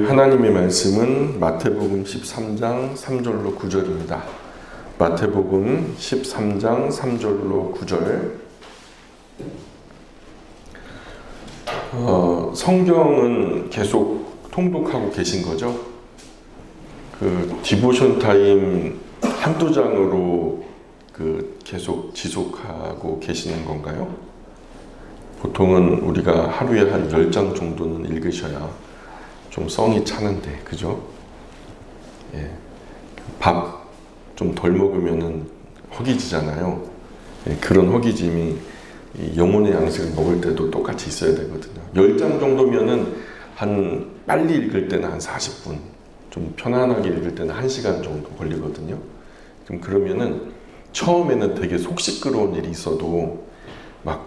하나님의 말씀은 마태복음 13장 3절로 9절입니다. 마태복음 13장 3절로 9절. 성경은 계속 통독하고 계신 거죠? 그 디보션 타임 한두 장으로 계속 지속하고 계시는 건가요? 보통은 우리가 하루에 한 10장 정도는 읽으셔야 좀 성이 차는데, 그죠? 예. 밥 좀 덜 먹으면은 허기지잖아요. 예. 그런 허기짐이 영혼의 양식을 먹을 때도 똑같이 있어야 되거든요. 10장 정도면은 빨리 읽을 때는 한 40분, 좀 편안하게 읽을 때는 1시간 정도 걸리거든요. 좀 그러면은 처음에는 되게 속 시끄러운 일이 있어도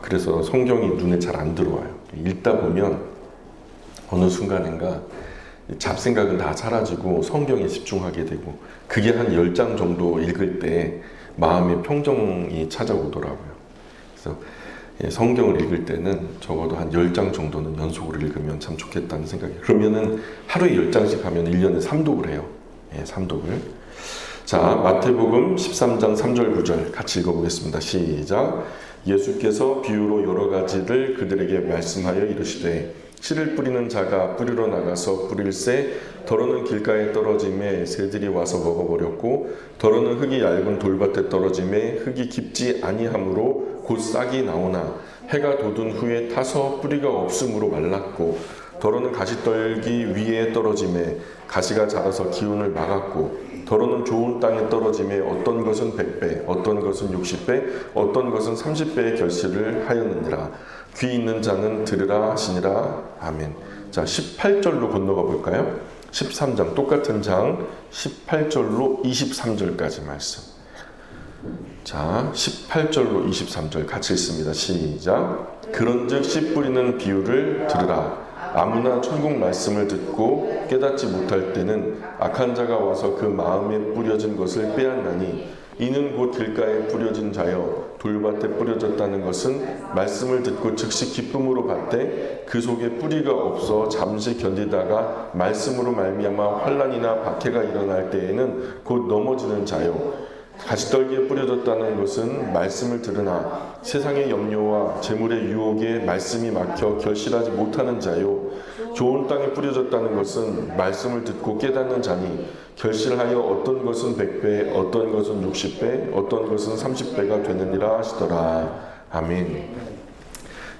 그래서 성경이 눈에 잘 안 들어와요. 읽다 보면 어느 순간인가 잡생각은 다 사라지고 성경에 집중하게 되고, 그게 한 10장 정도 읽을 때 마음의 평정이 찾아오더라고요. 그래서 성경을 읽을 때는 적어도 한 10장 정도는 연속으로 읽으면 참 좋겠다는 생각이에요. 그러면은 하루에 10장씩 하면 1년에 3독을 해요. 3독을. 자, 마태복음 13장 3절 9절 같이 읽어보겠습니다. 시작. 예수께서 비유로 여러 가지를 그들에게 말씀하여 이르시되, 씨를 뿌리는 자가 뿌리러 나가서 뿌릴새 더러는 길가에 떨어짐에 새들이 와서 먹어버렸고, 더러는 흙이 얇은 돌밭에 떨어짐에 흙이 깊지 아니하므로 곧 싹이 나오나 해가 돋은 후에 타서 뿌리가 없으므로 말랐고, 더러는 가시떨기 위에 떨어짐에 가시가 자라서 기운을 막았고, 더러는 좋은 땅에 떨어짐에 어떤 것은 100배, 어떤 것은 60배, 어떤 것은 30배의 결실을 하였느니라. 귀 있는 자는 들으라 하시니라. 아멘. 자, 18절로 건너가 볼까요? 13장 똑같은 장 18절로 23절까지 말씀. 자, 18절로 23절 같이 읽습니다. 시작. 그런즉 씨 뿌리는 비유를 들으라. 아무나 천국 말씀을 듣고 깨닫지 못할 때는 악한 자가 와서 그 마음에 뿌려진 것을 빼앗나니, 이는 곧 길가에 뿌려진 자여 돌밭에 뿌려졌다는 것은 말씀을 듣고 즉시 기쁨으로 받되 그 속에 뿌리가 없어 잠시 견디다가 말씀으로 말미암아 환난이나 박해가 일어날 때에는 곧 넘어지는 자요, 가시떨기에 뿌려졌다는 것은 말씀을 들으나 세상의 염려와 재물의 유혹에 말씀이 막혀 결실하지 못하는 자요, 좋은 땅에 뿌려졌다는 것은 말씀을 듣고 깨닫는 자니 결실하여 어떤 것은 100배, 어떤 것은 60배, 어떤 것은 30배가 되느니라 하시더라. 아멘.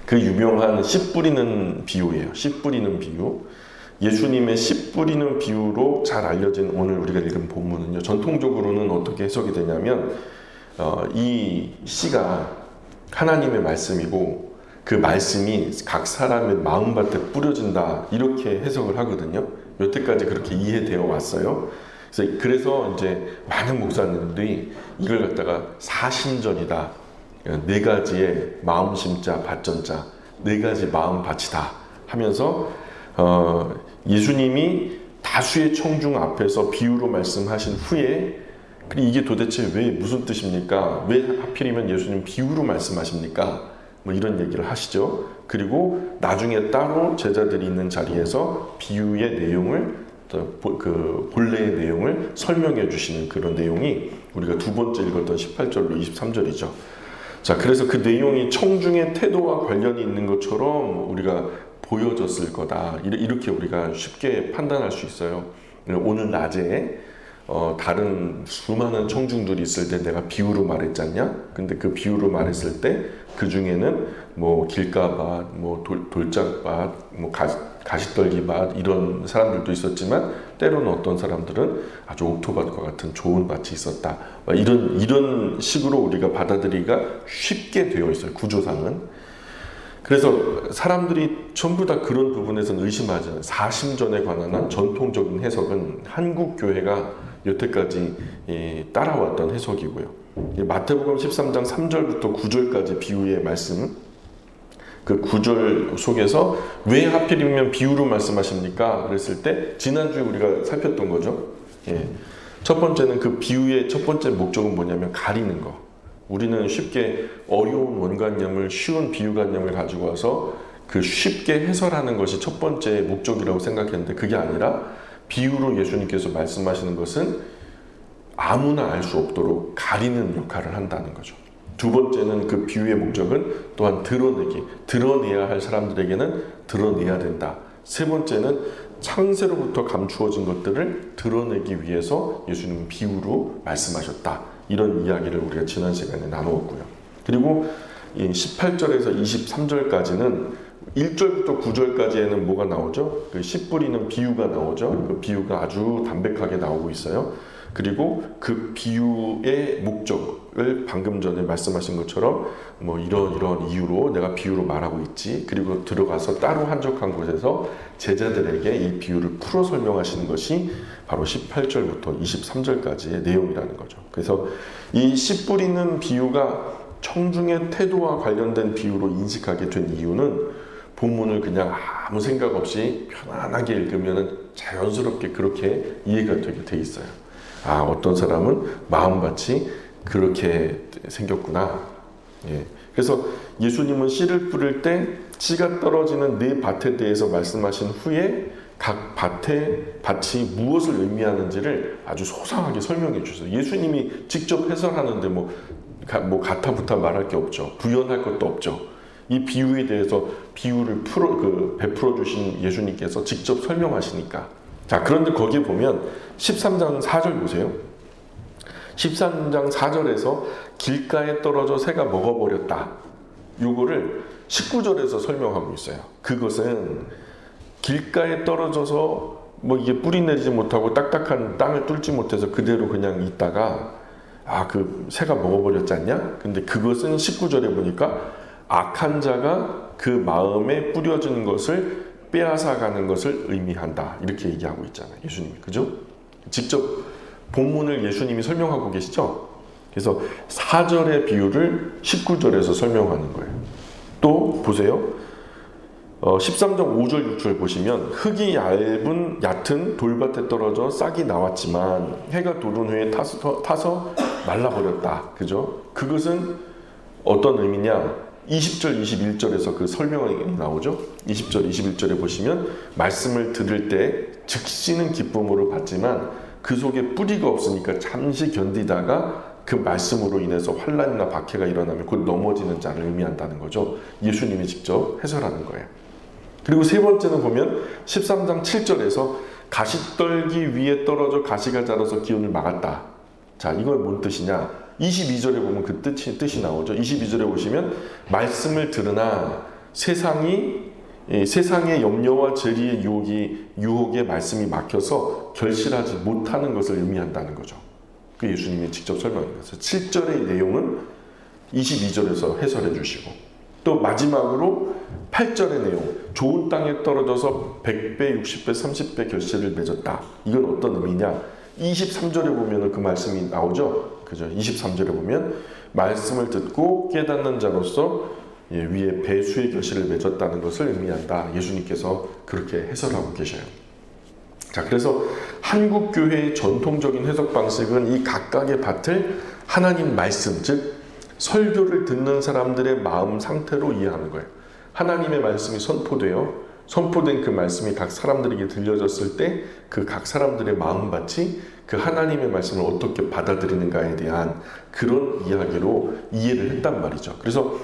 그 유명한 씨 뿌리는 비유예요. 씨 뿌리는 비유. 예수님의 씨 뿌리는 비유로 잘 알려진 오늘 우리가 읽은 본문은요, 전통적으로는 어떻게 해석이 되냐면, 이 씨가 하나님의 말씀이고 그 말씀이 각 사람의 마음밭에 뿌려진다, 이렇게 해석을 하거든요. 여태까지 그렇게 이해되어 왔어요. 그래서 이제 많은 목사님들이 이걸 갖다가 사신전이다, 4가지의 마음 심자 밭전자, 4가지 마음 밭이다 하면서 예수님이 다수의 청중 앞에서 비유로 말씀하신 후에, 이게 도대체 왜 무슨 뜻입니까? 왜 하필이면 예수님 비유로 말씀하십니까? 이런 얘기를 하시죠. 그리고 나중에 따로 제자들이 있는 자리에서 비유의 내용을, 그 본래의 내용을 설명해 주시는 그런 내용이 우리가 두 번째 읽었던 18절로 23절이죠. 자, 그래서 그 내용이 청중의 태도와 관련이 있는 것처럼 우리가 보여졌을 거다, 이렇게 우리가 쉽게 판단할 수 있어요. 오늘 낮에 다른 수많은 청중들이 있을 때 내가 비유로 말했잖냐? 근데 그 비유로 말했을 때 그 중에는 길가밭, 돌짝밭, 가시떨기밭, 이런 사람들도 있었지만, 때로는 어떤 사람들은 아주 옥토밭과 같은 좋은 밭이 있었다, 이런 식으로 우리가 받아들이기가 쉽게 되어 있어요, 구조상은. 그래서 사람들이 전부 다 그런 부분에서는 의심하잖아요. 사심전에 관한 한 전통적인 해석은 한국 교회가 여태까지 따라왔던 해석이고요. 마태복음 13장 3절부터 9절까지 비유의 말씀, 그 9절 속에서 왜 하필이면 비유로 말씀하십니까? 그랬을 때 지난주에 우리가 살폈던 거죠. 첫 번째는 그 비유의 첫 번째 목적은 뭐냐면 가리는 거. 우리는 쉽게 어려운 원관념을 쉬운 비유관념을 가지고 와서 그 쉽게 해설하는 것이 첫 번째 목적이라고 생각했는데 그게 아니라 비유로 예수님께서 말씀하시는 것은 아무나 알 수 없도록 가리는 역할을 한다는 거죠. 두 번째는 그 비유의 목적은 또한 드러내야 할 사람들에게는 드러내야 된다. 세 번째는 창세로부터 감추어진 것들을 드러내기 위해서 예수님은 비유로 말씀하셨다. 이런 이야기를 우리가 지난 시간에 나누었고요. 그리고 18절에서 23절까지는 1절부터 9절까지에는 뭐가 나오죠? 그 씨 뿌리는 비유가 나오죠. 그 비유가 아주 담백하게 나오고 있어요. 그리고 그 비유의 목적을 방금 전에 말씀하신 것처럼 뭐 이런 이유로 내가 비유로 말하고 있지. 그리고 들어가서 따로 한적한 곳에서 제자들에게 이 비유를 풀어 설명하시는 것이 바로 18절부터 23절까지의 내용이라는 거죠. 그래서 이 씨 뿌리는 비유가 청중의 태도와 관련된 비유로 인식하게 된 이유는 본문을 그냥 아무 생각 없이 편안하게 읽으면 자연스럽게 그렇게 이해가 되게 돼 있어요. 아, 어떤 사람은 마음밭이 그렇게 생겼구나. 예. 그래서 예수님은 씨를 뿌릴 때 씨가 떨어지는 네 밭에 대해서 말씀하신 후에 각 밭이 무엇을 의미하는지를 아주 소상하게 설명해 주셔서 예수님이 직접 해설하는데 뭐 가타부타 말할 게 없죠. 부연할 것도 없죠. 이 비유에 대해서 비유를 베풀어 주신 예수님께서 직접 설명하시니까. 자, 그런데 거기에 보면 13장 4절 보세요. 13장 4절에서 길가에 떨어져 새가 먹어버렸다. 요거를 19절에서 설명하고 있어요. 그것은 길가에 떨어져서 뭐 이게 뿌리 내리지 못하고 딱딱한 땅을 뚫지 못해서 그대로 그냥 있다가 그 새가 먹어버렸지 않냐? 근데 그것은 19절에 보니까 악한 자가 그 마음에 뿌려진 것을 빼앗아가는 것을 의미한다. 이렇게 얘기하고 있잖아요. 예수님이. 그죠? 직접 본문을 예수님이 설명하고 계시죠? 그래서 4절의 비유를 19절에서 설명하는 거예요. 또 보세요. 13장 5절 6절 보시면 흙이 얕은 돌밭에 떨어져 싹이 나왔지만 해가 돋은 후에 타서 말라버렸다. 그죠? 그것은 어떤 의미냐? 20절 21절에서 그 설명이 나오죠. 20절 21절에 보시면 말씀을 들을 때 즉시는 기쁨으로 받지만 그 속에 뿌리가 없으니까 잠시 견디다가 그 말씀으로 인해서 환난이나 박해가 일어나면 곧 넘어지는 자를 의미한다는 거죠. 예수님이 직접 해설하는 거예요. 그리고 세 번째는 보면 13장 7절에서 가시떨기 위에 떨어져 가시가 자라서 기운을 막았다. 자, 이건 뭔 뜻이냐? 22절에 보면 그 뜻이 나오죠. 22절에 보시면 말씀을 들으나 세상의 염려와 재리의 유혹에 말씀이 막혀서 결실하지 못하는 것을 의미한다는 거죠. 그 예수님이 직접 설명해서 7절의 내용은 22절에서 해설해 주시고 또 마지막으로 8절의 내용 좋은 땅에 떨어져서 100배, 60배, 30배 결실을 맺었다. 이건 어떤 의미냐? 23절에 보면 그 말씀이 나오죠. 그죠? 23절에 보면 말씀을 듣고 깨닫는 자로서 위에 배수의 결실을 맺었다는 것을 의미한다. 예수님께서 그렇게 해설하고 계셔요. 자, 그래서 한국 교회의 전통적인 해석 방식은 이 각각의 밭을 하나님 말씀, 즉 설교를 듣는 사람들의 마음 상태로 이해하는 거예요. 하나님의 말씀이 선포된 그 말씀이 각 사람들에게 들려졌을 때 그 각 사람들의 마음밭이 그 하나님의 말씀을 어떻게 받아들이는가에 대한 그런 이야기로 이해를 했단 말이죠. 그래서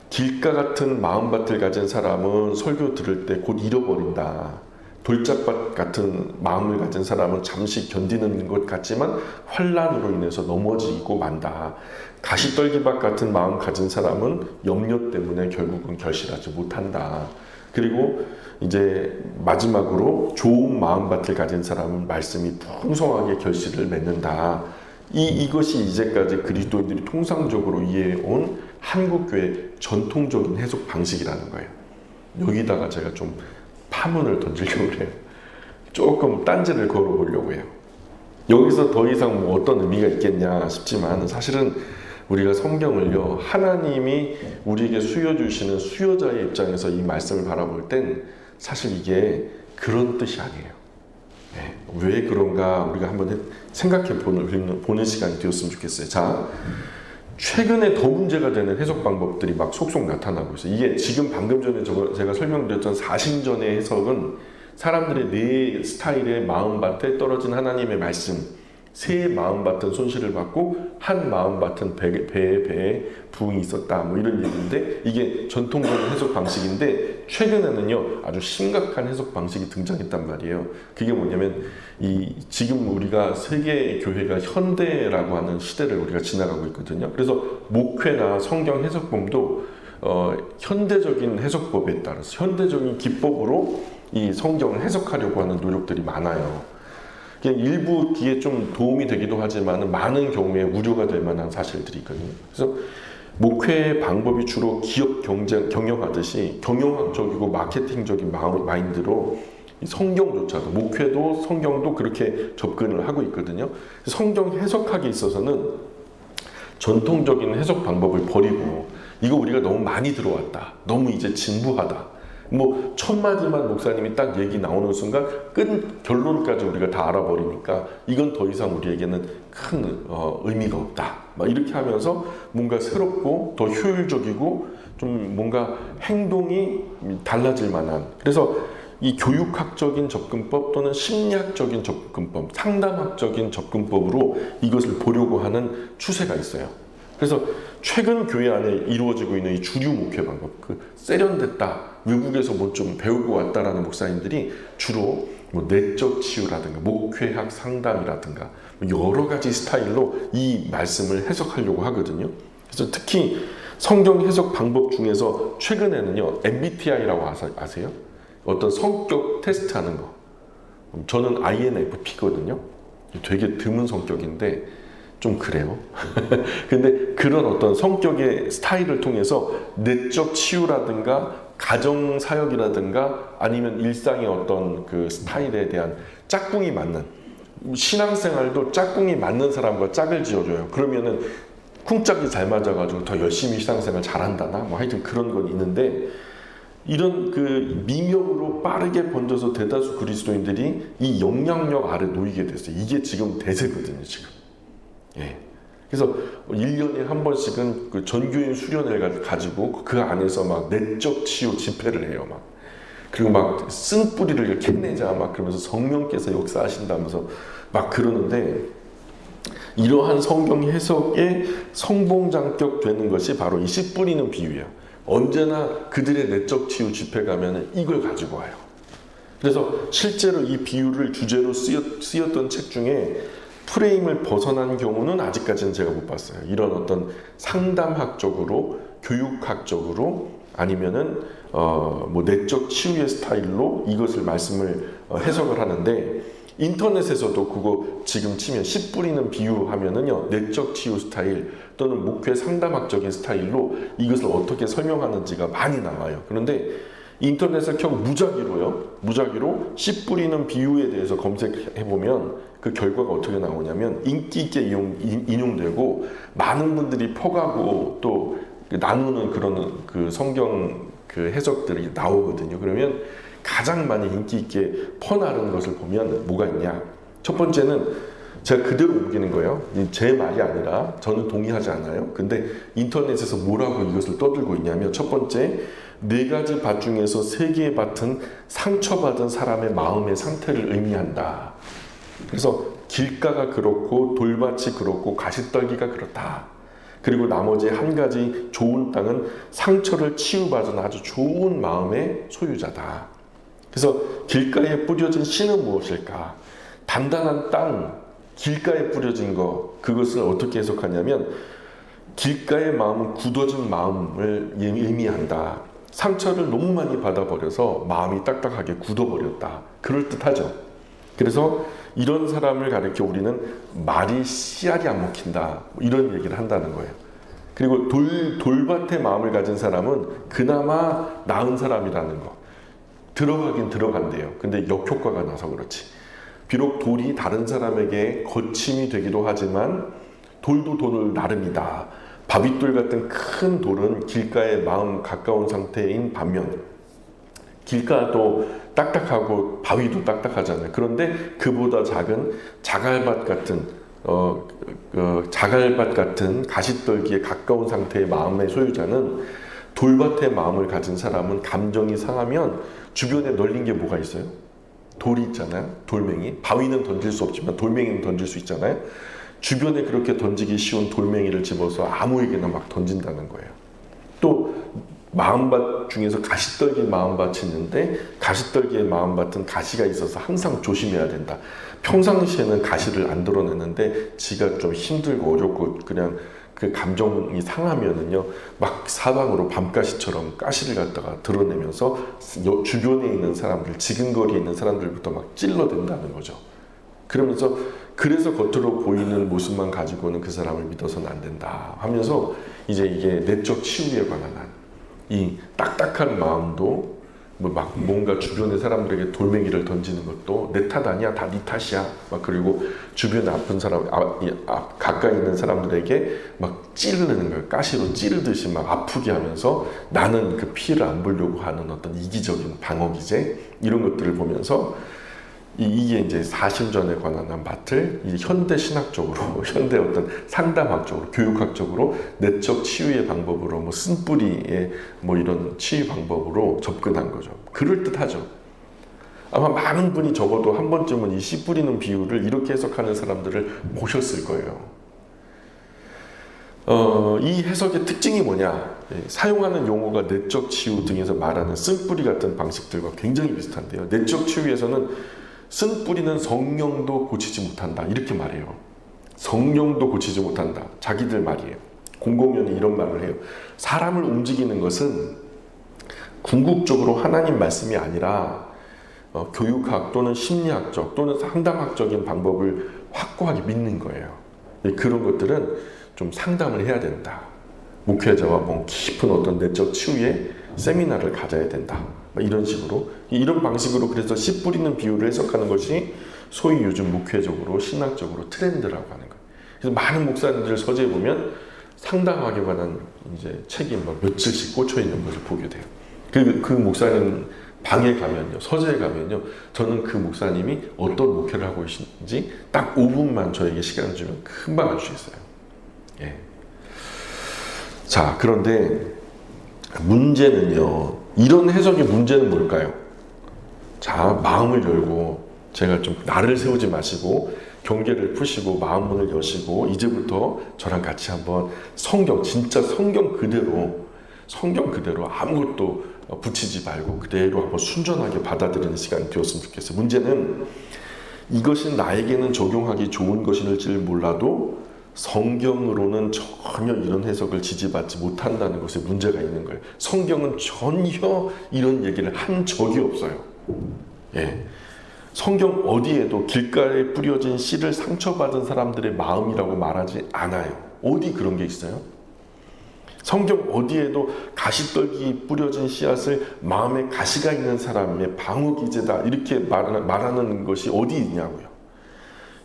길가 같은 마음밭을 가진 사람은 설교 들을 때 곧 잃어버린다. 돌짝밭 같은 마음을 가진 사람은 잠시 견디는 것 같지만 환난으로 인해서 넘어지고 만다. 가시떨기밭 같은 마음 가진 사람은 염려 때문에 결국은 결실하지 못한다. 그리고 이제 마지막으로 좋은 마음밭을 가진 사람은 말씀이 풍성하게 결실을 맺는다. 이것이 이제까지 그리스도인들이 통상적으로 이해해온 한국교회 전통적인 해석 방식이라는 거예요. 여기다가 제가 좀 파문을 던지려고 해요. 조금 딴지를 걸어보려고 해요. 여기서 더 이상 뭐 어떤 의미가 있겠냐 싶지만 사실은 우리가 성경을요, 하나님이 우리에게 수여주시는 수여자의 입장에서 이 말씀을 바라볼 땐 사실 이게 그런 뜻이 아니에요. 네, 왜 그런가 우리가 한번 생각해 보는 시간이 되었으면 좋겠어요. 자, 최근에 더 문제가 되는 해석 방법들이 막 속속 나타나고 있어요. 이게 지금 방금 전에 제가 설명드렸던 사신전의 해석은 사람들의 내 스타일의 마음밭에 떨어진 하나님의 말씀, 새 마음밭은 손실을 받고 한 마음밭은 배에 부흥이 있었다, 뭐 이런 얘기인데, 이게 전통적인 해석 방식인데 최근에는요 아주 심각한 해석 방식이 등장했단 말이에요. 그게 뭐냐면 지금 우리가 세계 교회가 현대라고 하는 시대를 우리가 지나가고 있거든요. 그래서 목회나 성경 해석법도 현대적인 해석법에 따라서 현대적인 기법으로 이 성경을 해석하려고 하는 노력들이 많아요. 일부 뒤에 좀 도움이 되기도 하지만 많은 경우에 우려가 될 만한 사실들이 있거든요. 그래서 목회 방법이 주로 기업 경영하듯이 경영학적이고 마케팅적인 마인드로 성경조차도, 목회도 성경도 그렇게 접근을 하고 있거든요. 성경 해석하기에 있어서는 전통적인 해석 방법을 버리고, 이거 우리가 너무 많이 들어왔다, 너무 이제 진부하다, 뭐 첫 마디만 목사님이 딱 얘기 나오는 순간 끝 결론까지 우리가 다 알아버리니까 이건 더 이상 우리에게는 큰 의미가 없다, 막 이렇게 하면서 뭔가 새롭고 더 효율적이고 좀 뭔가 행동이 달라질 만한, 그래서 이 교육학적인 접근법 또는 심리학적인 접근법, 상담학적인 접근법으로 이것을 보려고 하는 추세가 있어요. 그래서 최근 교회 안에 이루어지고 있는 이 주류 목회 방법, 세련됐다, 외국에서 뭐 좀 배우고 왔다라는 목사님들이 주로 뭐 내적 치유라든가 목회학 상담이라든가 여러 가지 스타일로 이 말씀을 해석하려고 하거든요. 그래서 특히 성경 해석 방법 중에서 최근에는요 MBTI라고 아세요? 어떤 성격 테스트하는 거. 저는 INFP거든요. 되게 드문 성격인데 좀 그래요. 근데 그런 어떤 성격의 스타일을 통해서 내적 치유라든가 가정 사역이라든가 아니면 일상의 어떤 그 스타일에 대한 짝꿍이 맞는, 신앙생활도 짝꿍이 맞는 사람과 짝을 지어줘요. 그러면은 쿵짝이 잘 맞아가지고 더 열심히 신앙생활 잘한다나 뭐 하여튼 그런 건 있는데, 이런 그 미명으로 빠르게 번져서 대다수 그리스도인들이 이 영향력 아래 놓이게 됐어요. 이게 지금 대세거든요, 지금. 예. 그래서 1년에 한 번씩은 그 전교인 수련회를 가지고 그 안에서 막 내적 치유 집회를 해요, 막. 그리고 막 쓴뿌리를 캐내자 막 그러면서 성령께서 역사하신다면서 막 그러는데, 이러한 성경 해석에 성봉장격 되는 것이 바로 이 씨 뿌리는 비유예요. 언제나 그들의 내적 치유 집회 가면은 이걸 가지고 와요. 그래서 실제로 이 비유를 주제로 쓰였던 책 중에 프레임을 벗어난 경우는 아직까지는 제가 못 봤어요. 이런 어떤 상담학적으로, 교육학적으로, 아니면은 뭐 내적 치유의 스타일로 이것을 말씀을 해석을 하는데, 인터넷에서도 그거 지금 치면 씨 뿌리는 비유 하면은요 내적 치유 스타일 또는 목회 상담학적인 스타일로 이것을 어떻게 설명하는지가 많이 나와요. 그런데 인터넷을 켜고 무작위로 씨 뿌리는 비유에 대해서 검색해보면 그 결과가 어떻게 나오냐면 인기 있게 인용되고 많은 분들이 퍼가고 또 나누는 그런 그 성경 그 해석들이 나오거든요. 그러면 가장 많이 인기 있게 퍼나르는 것을 보면 뭐가 있냐? 첫 번째는 제가 그대로 옮기는 거예요. 제 말이 아니라 저는 동의하지 않아요. 근데 인터넷에서 뭐라고 이것을 떠들고 있냐면, 첫 번째, 4가지 밭 중에서 3개의 밭은 상처받은 사람의 마음의 상태를 의미한다. 그래서 길가가 그렇고 돌밭이 그렇고 가시떨기가 그렇다. 그리고 나머지 1가지 좋은 땅은 상처를 치유받은 아주 좋은 마음의 소유자다. 그래서 길가에 뿌려진 씨는 무엇일까? 단단한 땅, 길가에 뿌려진 거, 그것을 어떻게 해석하냐면 길가의 마음은 굳어진 마음을 의미한다. 상처를 너무 많이 받아버려서 마음이 딱딱하게 굳어버렸다. 그럴듯하죠. 그래서 이런 사람을 가리켜 우리는 말이 씨알이 안 먹힌다, 이런 얘기를 한다는 거예요. 그리고 돌밭의 마음을 가진 사람은 그나마 나은 사람이라는 거. 들어가긴 들어간대요. 근데 역효과가 나서 그렇지. 비록 돌이 다른 사람에게 거침이 되기도 하지만 돌도 돌을 나름이다. 바윗돌 같은 큰 돌은 길가에 마음 가까운 상태인 반면 길가도 딱딱하고 바위도 딱딱하잖아요. 그런데 그보다 작은 자갈밭 같은 자갈밭 같은 가시떨기에 가까운 상태의 마음의 소유자는 돌밭의 마음을 가진 사람은 감정이 상하면 주변에 널린 게 뭐가 있어요? 돌이 있잖아요. 돌멩이. 바위는 던질 수 없지만 돌멩이는 던질 수 있잖아요. 주변에 그렇게 던지기 쉬운 돌멩이를 집어서 아무에게나 막 던진다는 거예요. 또 마음밭 중에서 가시떨기 마음밭이 있는데 가시떨기의 마음밭은 가시가 있어서 항상 조심해야 된다. 평상시에는 가시를 안 드러내는데 지가 좀 힘들고 어렵고 그냥 그 감정이 상하면은요 막 사방으로 밤가시처럼 가시를 갖다가 드러내면서 주변에 있는 사람들, 지근거리에 있는 사람들부터 막 찔러댄다는 거죠. 그러면서 그래서 겉으로 보이는 모습만 가지고는 그 사람을 믿어서는 안 된다 하면서 이제 이게 내적 치유에 관한 이 딱딱한 마음도 막 뭔가 주변의 사람들에게 돌멩이를 던지는 것도 내 탓 아니야, 다 네 탓이야. 막 그리고 주변에 아픈 사람, 가까이 있는 사람들에게 막 찌르는 거예요. 가시로 찌르듯이 막 아프게 하면서 나는 그 피해를 안 보려고 하는 어떤 이기적인 방어 기제 이런 것들을 보면서 이게 이제 사신전에 관한 밭을 이 현대 신학적으로, 현대 어떤 상담학적으로, 교육학적으로 내적 치유의 방법으로 뭐 쓴뿌리의 뭐 이런 치유 방법으로 접근한 거죠. 그럴 듯하죠. 아마 많은 분이 적어도 한 번쯤은 이 씨 뿌리는 비유를 이렇게 해석하는 사람들을 보셨을 거예요. 이 해석의 특징이 뭐냐? 사용하는 용어가 내적 치유 등에서 말하는 쓴뿌리 같은 방식들과 굉장히 비슷한데요. 내적 치유에서는 쓴뿌리는 성령도 고치지 못한다 이렇게 말해요. 성령도 고치지 못한다. 자기들 말이에요. 공공연히 이런 말을 해요. 사람을 움직이는 것은 궁극적으로 하나님 말씀이 아니라 교육학 또는 심리학적 또는 상담학적인 방법을 확고하게 믿는 거예요. 그런 것들은 좀 상담을 해야 된다. 목회자와 뭐 깊은 어떤 내적 치유의 세미나를 가져야 된다. 이런 식으로 이런 방식으로 그래서 씨 뿌리는 비유를 해석하는 것이 소위 요즘 목회적으로 신학적으로 트렌드라고 하는 거예요. 그래서 많은 목사님들 서재에 보면 상담하기에 관한 이제 책이 막 며칠씩 꽂혀 있는 것을 보게 돼요. 그 목사님 방에 가면요, 서재에 가면요, 저는 그 목사님이 어떤 목회를 하고 계신지 딱 5분만 저에게 시간을 주면 금방 알 수 있어요. 예. 자, 그런데 문제는요, 이런 해석의 문제는 뭘까요? 자, 마음을 열고 제가 좀 나를 세우지 마시고 경계를 푸시고 마음 문을 여시고 이제부터 저랑 같이 한번 성경, 진짜 성경 그대로 아무것도 붙이지 말고 그대로 한번 순전하게 받아들이는 시간이 되었으면 좋겠어요. 문제는 이것이 나에게는 적용하기 좋은 것일지 몰라도 성경으로는 전혀 이런 해석을 지지받지 못한다는 것에 문제가 있는 거예요. 성경은 전혀 이런 얘기를 한 적이 없어요. 예. 성경 어디에도 길가에 뿌려진 씨를 상처받은 사람들의 마음이라고 말하지 않아요. 어디 그런 게 있어요? 성경 어디에도 가시떨기 뿌려진 씨앗을 마음에 가시가 있는 사람의 방어기제다 이렇게 말하는 것이 어디 있냐고요.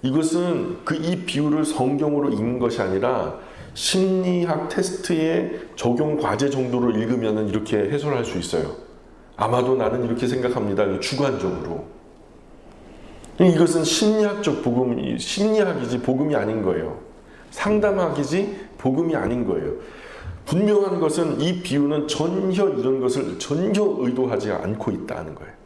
이것은 이 비유를 성경으로 읽는 것이 아니라 심리학 테스트의 적용 과제 정도로 읽으면 이렇게 해설할 수 있어요. 아마도 나는 이렇게 생각합니다. 주관적으로. 이것은 심리학적 복음, 심리학이지 복음이 아닌 거예요. 상담학이지 복음이 아닌 거예요. 분명한 것은 이 비유는 전혀 이런 것을 전혀 의도하지 않고 있다는 거예요.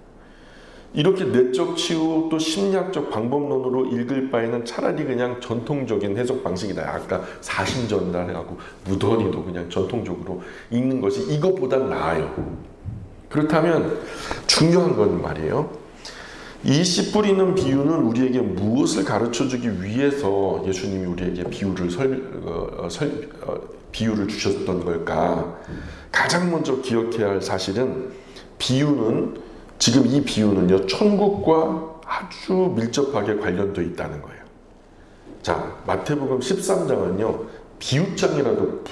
이렇게 내적 치유 또 심리학적 방법론으로 읽을 바에는 차라리 그냥 전통적인 해석 방식이다. 아까 사신전달하고 무던히도 그냥 전통적으로 읽는 것이 이것보단 나아요. 그렇다면 중요한 건 말이에요. 이 씨 뿌리는 비유는 우리에게 무엇을 가르쳐주기 위해서 예수님이 우리에게 비유를 주셨던 걸까? 가장 먼저 기억해야 할 사실은 지금 이 비유는요, 천국과 아주 밀접하게 관련되어 있다는 거예요. 자, 마태복음 13장은요, 비유장이라고도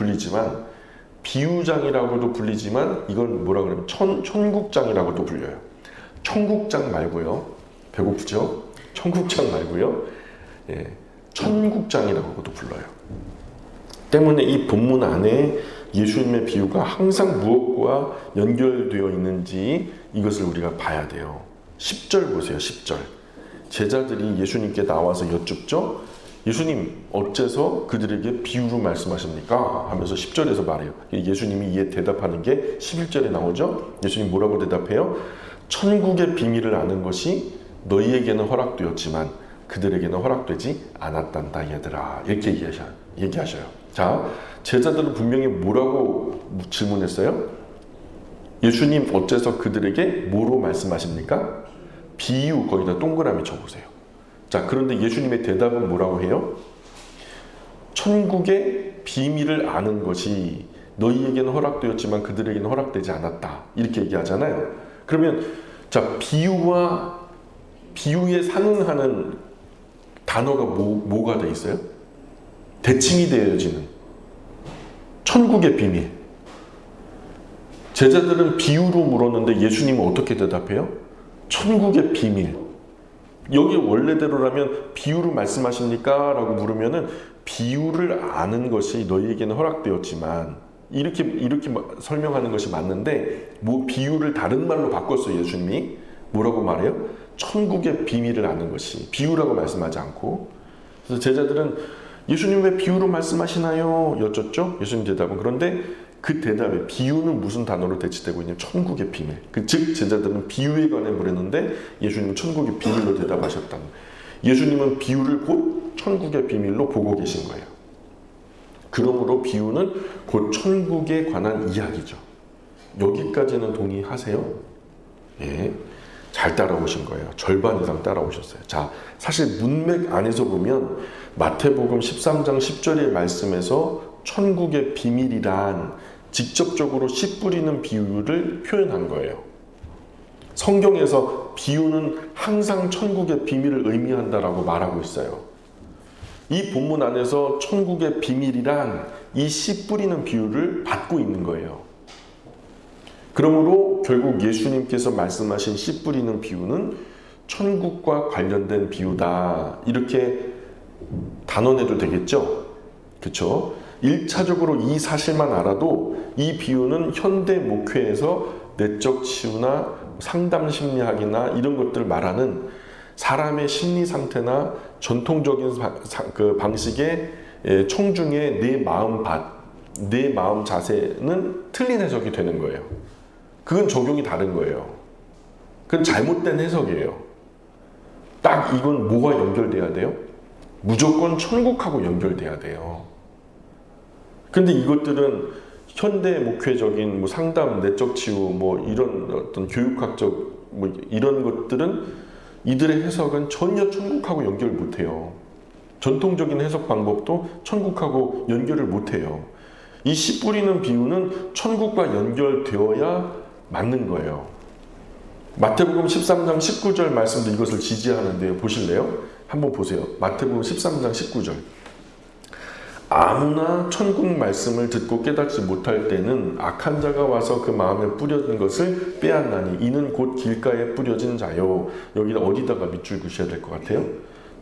불리지만 이건 뭐라 그러면 천국장이라고도 불려요. 천국장 말고요. 배고프죠? 천국장 말고요. 예, 천국장이라고도 불러요. 때문에 이 본문 안에 예수님의 비유가 항상 무엇과 연결되어 있는지 이것을 우리가 봐야 돼요. 10절 보세요. 10절. 제자들이 예수님께 나와서 여쭙죠. 예수님 어째서 그들에게 비유로 말씀하십니까? 하면서 10절에서 말해요. 예수님이 이에 대답하는 게 11절에 나오죠. 예수님 뭐라고 대답해요? 천국의 비밀을 아는 것이 너희에게는 허락되었지만 그들에게는 허락되지 않았단다 얘들아. 이렇게 얘기하셔요. 자, 제자들은 분명히 뭐라고 질문했어요? 예수님 어째서 그들에게 뭐로 말씀하십니까? 비유, 거기다 동그라미 쳐보세요. 자, 그런데 예수님의 대답은 뭐라고 해요? 천국의 비밀을 아는 것이 너희에게는 허락되었지만 그들에게는 허락되지 않았다. 이렇게 얘기하잖아요. 그러면 자, 비유에 상응하는 단어가 뭐가 돼 있어요? 대칭이 되어지는 천국의 비밀. 제자들은 비유로 물었는데 예수님은 어떻게 대답해요? 천국의 비밀. 여기 원래대로라면 비유로 말씀하십니까? 라고 물으면은 비유를 아는 것이 너희에게는 허락되었지만 이렇게 설명하는 것이 맞는데 비유를 다른 말로 바꿨어요. 예수님이 뭐라고 말해요? 천국의 비밀을 아는 것이 비유라고 말씀하지 않고. 그래서 제자들은 예수님 왜 비유로 말씀하시나요? 여쭙죠. 예수님 대답은 그런데 그 대답에 비유는 무슨 단어로 대치되고 있냐면 천국의 비밀. 즉 제자들은 비유에 관해 물었는데 예수님은 천국의 비밀로 대답하셨다는. 예수님은 비유를 곧 천국의 비밀로 보고 계신 거예요. 그러므로 비유는 곧 천국에 관한 이야기죠. 여기까지는 동의하세요? 예, 잘 따라오신 거예요. 절반 이상 따라오셨어요. 자, 사실 문맥 안에서 보면 마태복음 13장 10절의 말씀에서 천국의 비밀이란 직접적으로 씨 뿌리는 비유를 표현한 거예요. 성경에서 비유는 항상 천국의 비밀을 의미한다라고 말하고 있어요. 이 본문 안에서 천국의 비밀이란 이 씨 뿌리는 비유를 받고 있는 거예요. 그러므로 결국 예수님께서 말씀하신 씨 뿌리는 비유는 천국과 관련된 비유다. 이렇게 단언해도 되겠죠? 그렇죠? 1차적으로 이 사실만 알아도 이 비유는 현대 목회에서 내적 치유나 상담 심리학이나 이런 것들을 말하는 사람의 심리 상태나 전통적인 그 방식의 청중의 내 마음 자세는 틀린 해석이 되는 거예요. 그건 적용이 다른 거예요. 그건 잘못된 해석이에요. 딱 이건 뭐가 연결돼야 돼요? 무조건 천국하고 연결돼야 돼요. 근데 이것들은 현대 목회적인 상담, 내적 치유, 이런 어떤 교육학적 이런 것들은 이들의 해석은 전혀 천국하고 연결 못해요. 전통적인 해석 방법도 천국하고 연결을 못해요. 이 씨 뿌리는 비유는 천국과 연결되어야 맞는 거예요. 마태복음 13장 19절 말씀도 이것을 지지하는데요. 보실래요? 한번 보세요. 마태복음 13장 19절. 아무나 천국 말씀을 듣고 깨닫지 못할 때는 악한 자가 와서 그 마음에 뿌려진 것을 빼앗나니 이는 곧 길가에 뿌려진 자요. 여기다 어디다가 밑줄 그으셔야 될 것 같아요?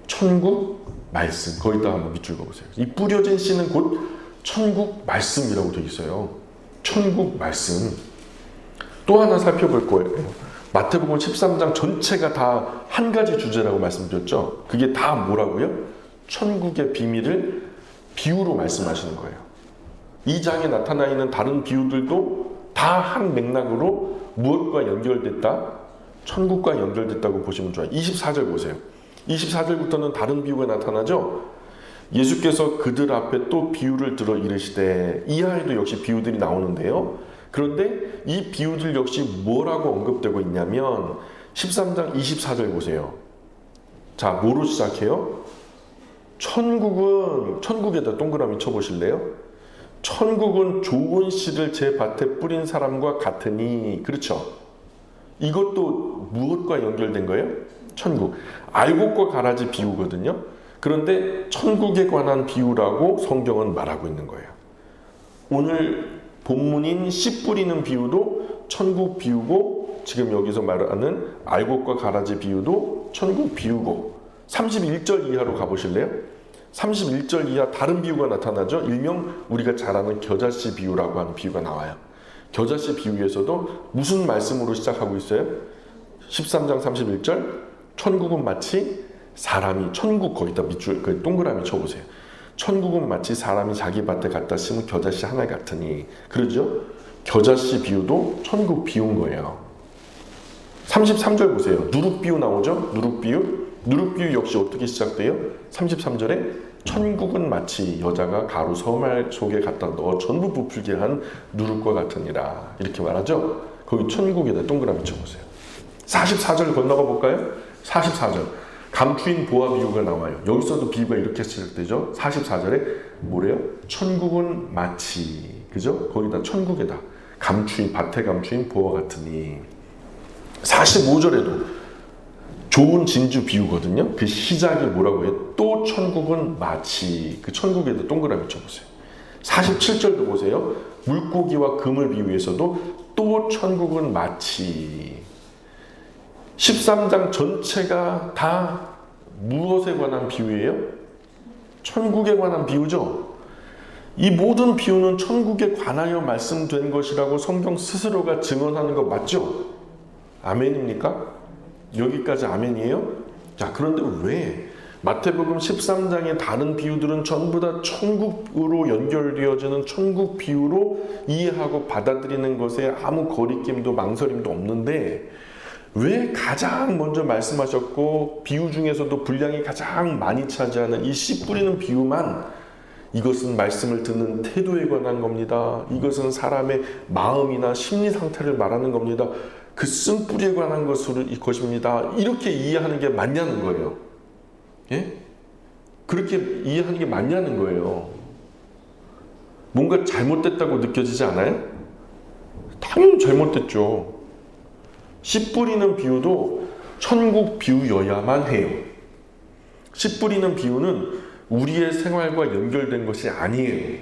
천국 말씀. 거기다 한번 밑줄 그어보세요. 이 뿌려진 씨는 곧 천국 말씀이라고 되어 있어요. 천국 말씀. 또 하나 살펴볼 거예요. 마태복음 13장 전체가 다 한 가지 주제라고 말씀드렸죠. 그게 다 뭐라고요? 천국의 비밀을 비유로 말씀하시는 거예요. 이 장에 나타나 있는 다른 비유들도 다 한 맥락으로 무엇과 연결됐다? 천국과 연결됐다고 보시면 좋아요. 24절 보세요. 24절부터는 다른 비유가 나타나죠. 예수께서 그들 앞에 또 비유를 들어 이르시되, 이하에도 역시 비유들이 나오는데요. 그런데 이 비유들 역시 뭐라고 언급되고 있냐면 13장 24절 보세요. 자, 뭐로 시작해요? 천국에다 동그라미 쳐보실래요? 천국은 좋은 씨를 제 밭에 뿌린 사람과 같으니. 그렇죠? 이것도 무엇과 연결된 거예요? 천국. 알곡과 가라지 비유거든요. 그런데 천국에 관한 비유라고 성경은 말하고 있는 거예요. 오늘 본문인 씨 뿌리는 비유도 천국 비유고, 지금 여기서 말하는 알곡과 가라지 비유도 천국 비유고, 31절 이하로 가보실래요? 31절 이하 다른 비유가 나타나죠. 일명 우리가 잘 아는 겨자씨 비유라고 하는 비유가 나와요. 겨자씨 비유에서도 무슨 말씀으로 시작하고 있어요? 13장 31절 천국은 마치 사람이 천국 거기다 밑줄 그 동그라미 쳐보세요. 천국은 마치 사람이 자기 밭에 갖다 심은 겨자씨 하나 같으니. 그러죠? 겨자씨 비유도 천국 비유인 거예요. 33절 보세요. 누룩 비유 나오죠? 누룩 비유. 누룩 비유 역시 어떻게 시작돼요? 33절에 천국은 마치 여자가 가루 서말 속에 갖다 넣어 전부 부풀게 한 누룩과 같으니라. 이렇게 말하죠? 거기 천국에다 동그라미 쳐보세요. 44절 건너가 볼까요? 44절. 감추인 보화 비유가 나와요. 여기서도 비유가 이렇게 시작되죠? 44절에 뭐래요? 천국은 마치, 그죠? 거기다 천국에다 감추인, 밭에 감추인 보화 같으니. 45절에도 좋은 진주 비유거든요. 그 시작이 뭐라고 해요? 또 천국은 마치. 그 천국에도 동그라미 쳐보세요. 47절도 보세요. 물고기와 금을 비유해서도 또 천국은 마치. 13장 전체가 다 무엇에 관한 비유예요? 천국에 관한 비유죠. 이 모든 비유는 천국에 관하여 말씀된 것이라고 성경 스스로가 증언하는 거 맞죠? 아멘입니까? 여기까지 아멘이에요? 자, 그런데 왜 마태복음 13장의 다른 비유들은 전부 다 천국으로 연결되어지는 천국 비유로 이해하고 받아들이는 것에 아무 거리낌도 망설임도 없는데 왜 가장 먼저 말씀하셨고 비유 중에서도 분량이 가장 많이 차지하는 이 씨 뿌리는 비유만 이것은 말씀을 듣는 태도에 관한 겁니다. 이것은 사람의 마음이나 심리 상태를 말하는 겁니다. 그 쓴 뿌리에 관한 것입니다. 이렇게 이해하는 게 맞냐는 거예요. 예? 그렇게 이해하는 게 맞냐는 거예요. 뭔가 잘못됐다고 느껴지지 않아요? 당연히 잘못됐죠. 씨 뿌리는 비유도 천국 비유여야만 해요. 씨 뿌리는 비유는 우리의 생활과 연결된 것이 아니에요.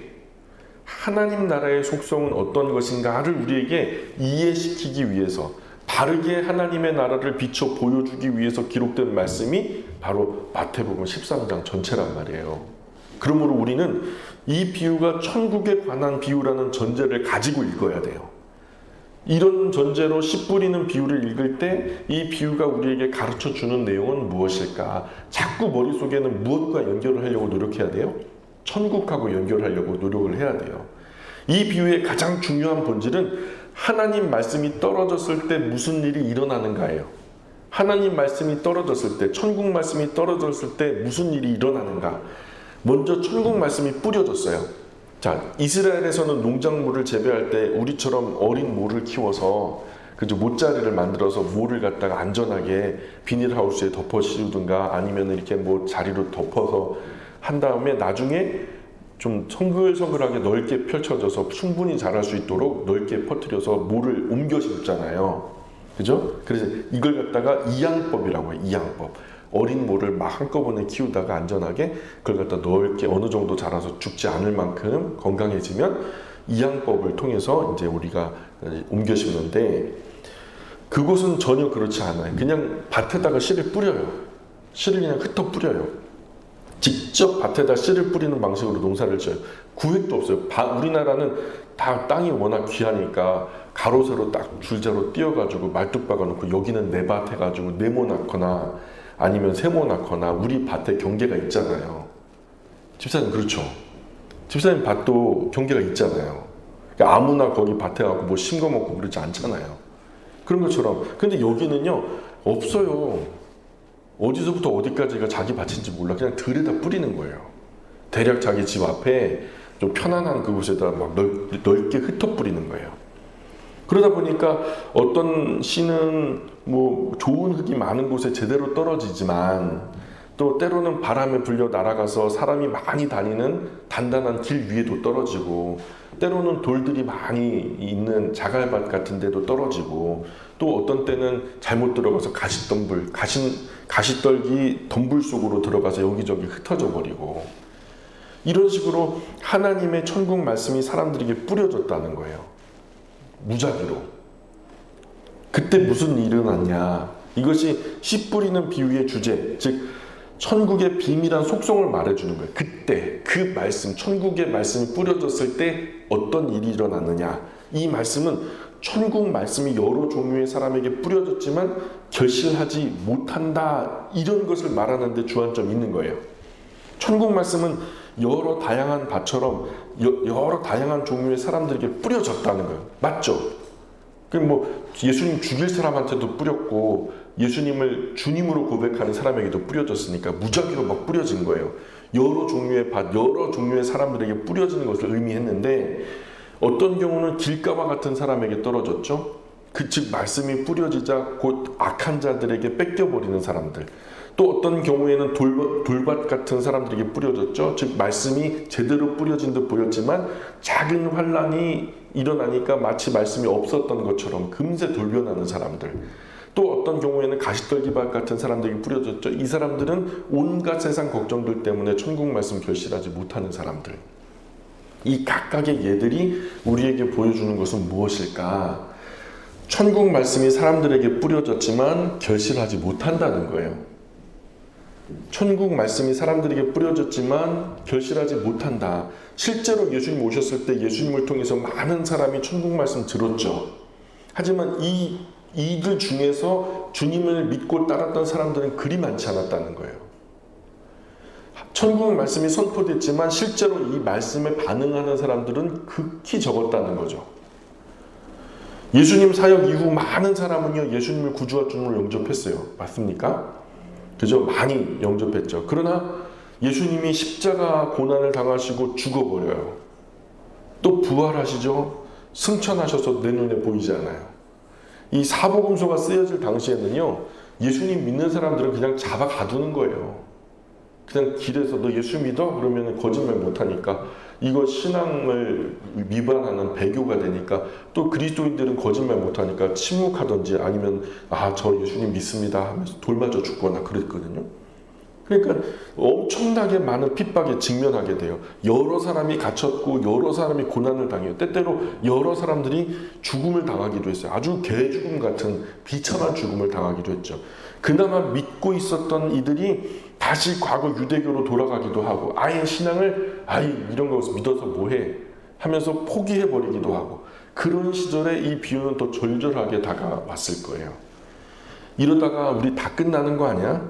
하나님 나라의 속성은 어떤 것인가를 우리에게 이해시키기 위해서, 바르게 하나님의 나라를 비춰 보여주기 위해서 기록된 말씀이 바로 마태복음 13장 전체란 말이에요. 그러므로 우리는 이 비유가 천국에 관한 비유라는 전제를 가지고 읽어야 돼요. 이런 전제로 씨 뿌리는 비유를 읽을 때 이 비유가 우리에게 가르쳐주는 내용은 무엇일까? 자꾸 머릿속에는 무엇과 연결을 하려고 노력해야 돼요? 천국하고 연결하려고 노력을 해야 돼요. 이 비유의 가장 중요한 본질은 하나님 말씀이 떨어졌을 때 무슨 일이 일어나는가예요. 하나님 말씀이 떨어졌을 때, 천국 말씀이 떨어졌을 때 무슨 일이 일어나는가. 먼저 천국 말씀이 뿌려졌어요. 자, 이스라엘에서는 농작물을 재배할 때 우리처럼 어린 모를 키워서 그저 모짜리를 만들어서 모를 갖다가 안전하게 비닐하우스에 덮어 씌우든가 아니면 이렇게 뭐 자리로 덮어서 한 다음에 나중에 좀 성글성글하게 넓게 펼쳐져서 충분히 자랄 수 있도록 넓게 퍼뜨려서 모를 옮겨 심잖아요. 그죠? 그래서 이걸 갖다가 이양법이라고 해요. 이양법. 어린 모를 막 한꺼번에 키우다가 안전하게 그걸 갖다 넓게 어느 정도 자라서 죽지 않을 만큼 건강해지면 이양법을 통해서 이제 우리가 옮겨 심는데, 그곳은 전혀 그렇지 않아요. 그냥 밭에다가 씨를 뿌려요. 씨를 그냥 흩어 뿌려요. 직접 밭에다 씨를 뿌리는 방식으로 농사를 지어요. 구획도 없어요. 우리나라는 다 땅이 워낙 귀하니까 가로세로 딱 줄자로 띄어가지고 말뚝 박아놓고 여기는 내 밭 해가지고 네모 낳거나 아니면 세모 낳거나 우리 밭에 경계가 있잖아요. 집사님 그렇죠? 집사님 밭도 경계가 있잖아요. 그러니까 아무나 거기 밭에 가고 뭐 심거 먹고 그러지 않잖아요. 그런 것처럼. 근데 여기는요 없어요. 어디서부터 어디까지가 자기 밭인지 몰라. 그냥 들에다 뿌리는 거예요. 대략 자기 집 앞에 좀 편안한 그곳에다 막 넓게 흩어 뿌리는 거예요. 그러다 보니까 어떤 씨는 뭐 좋은 흙이 많은 곳에 제대로 떨어지지만 또 때로는 바람에 불려 날아가서 사람이 많이 다니는 단단한 길 위에도 떨어지고, 때로는 돌들이 많이 있는 자갈밭 같은 데도 떨어지고, 또 어떤 때는 잘못 들어가서 가시떨기 덤불 속으로 들어가서 여기저기 흩어져 버리고, 이런 식으로 하나님의 천국 말씀이 사람들에게 뿌려졌다는 거예요. 무작위로. 그때 무슨 일이 일어났냐. 이것이 씨 뿌리는 비유의 주제, 즉 천국의 비밀한 속성을 말해주는 거예요. 그때 그 말씀, 천국의 말씀이 뿌려졌을 때 어떤 일이 일어났느냐. 이 말씀은 천국 말씀이 여러 종류의 사람에게 뿌려졌지만 결실하지 못한다, 이런 것을 말하는 데 주안점이 있는 거예요. 천국 말씀은 여러 다양한 밭처럼 여러 다양한 종류의 사람들에게 뿌려졌다는 거예요. 맞죠? 뭐 예수님 죽일 사람한테도 뿌렸고 예수님을 주님으로 고백하는 사람에게도 뿌려졌으니까 무작위로 막 뿌려진 거예요. 여러 종류의 밭, 여러 종류의 사람들에게 뿌려지는 것을 의미했는데, 어떤 경우는 길가와 같은 사람에게 떨어졌죠. 즉 말씀이 뿌려지자 곧 악한 자들에게 뺏겨버리는 사람들. 또 어떤 경우에는 돌밭 같은 사람들에게 뿌려졌죠. 즉 말씀이 제대로 뿌려진 듯 보였지만 작은 환란이 일어나니까 마치 말씀이 없었던 것처럼 금세 돌변하는 사람들. 또 어떤 경우에는 가시떨기밭 같은 사람들에게 뿌려졌죠. 이 사람들은 온갖 세상 걱정들 때문에 천국 말씀 결실하지 못하는 사람들. 이 각각의 예들이 우리에게 보여주는 것은 무엇일까? 천국 말씀이 사람들에게 뿌려졌지만 결실하지 못한다는 거예요. 천국 말씀이 사람들에게 뿌려졌지만 결실하지 못한다. 실제로 예수님 오셨을 때 예수님을 통해서 많은 사람이 천국 말씀 들었죠. 하지만 이들 중에서 주님을 믿고 따랐던 사람들은 그리 많지 않았다는 거예요. 천국 말씀이 선포됐지만 실제로 이 말씀에 반응하는 사람들은 극히 적었다는 거죠. 예수님 사역 이후 많은 사람은요, 예수님을 구주와 주님으로 영접했어요. 맞습니까? 그죠? 많이 영접했죠. 그러나 예수님이 십자가 고난을 당하시고 죽어버려요. 또 부활하시죠. 승천하셔서 내 눈에 보이지 않아요. 이 사복음서가 쓰여질 당시에는요, 예수님 믿는 사람들은 그냥 잡아 가두는 거예요. 그냥 길에서 너 예수 믿어? 그러면 거짓말 못하니까 이거 신앙을 위반하는 배교가 되니까, 또 그리스도인들은 거짓말 못하니까 침묵하든지 아니면 저 예수님 믿습니다 하면서 돌맞아 죽거나 그랬거든요. 그러니까 엄청나게 많은 핍박에 직면하게 돼요. 여러 사람이 갇혔고 여러 사람이 고난을 당해요. 때때로 여러 사람들이 죽음을 당하기도 했어요. 아주 개죽음 같은 비참한 죽음을 당하기도 했죠. 그나마 믿고 있었던 이들이 다시 과거 유대교로 돌아가기도 하고, 아예 신앙을 이런 거 믿어서 뭐해 하면서 포기해버리기도 하고, 그런 시절에 이 비유는 더 절절하게 다가왔을 거예요. 이러다가 우리 다 끝나는 거 아니야?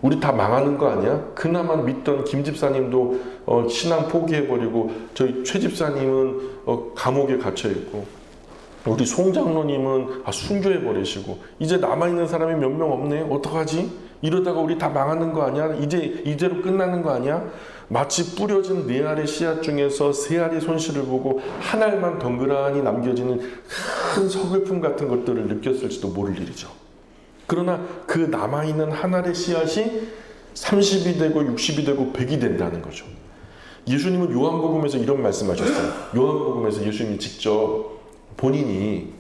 우리 다 망하는 거 아니야? 그나마 믿던 김 집사님도 신앙 포기해버리고, 저희 최 집사님은 감옥에 gat혀있고, 우리 송 장로님은 순교해버리시고, 이제 남아있는 사람이 몇 명 없네? 어떡하지? 이러다가 우리 다 망하는 거 아니야? 이대로 끝나는 거 아니야? 마치 뿌려진 네 알의 씨앗 중에서 세 알의 손실을 보고 한 알만 덩그러니 남겨지는 큰 서글픔 같은 것들을 느꼈을지도 모를 일이죠. 그러나 그 남아있는 한 알의 씨앗이 30이 되고 60이 되고 100이 된다는 거죠. 예수님은 요한복음에서 이런 말씀하셨어요. 요한복음에서 예수님이 직접 본인이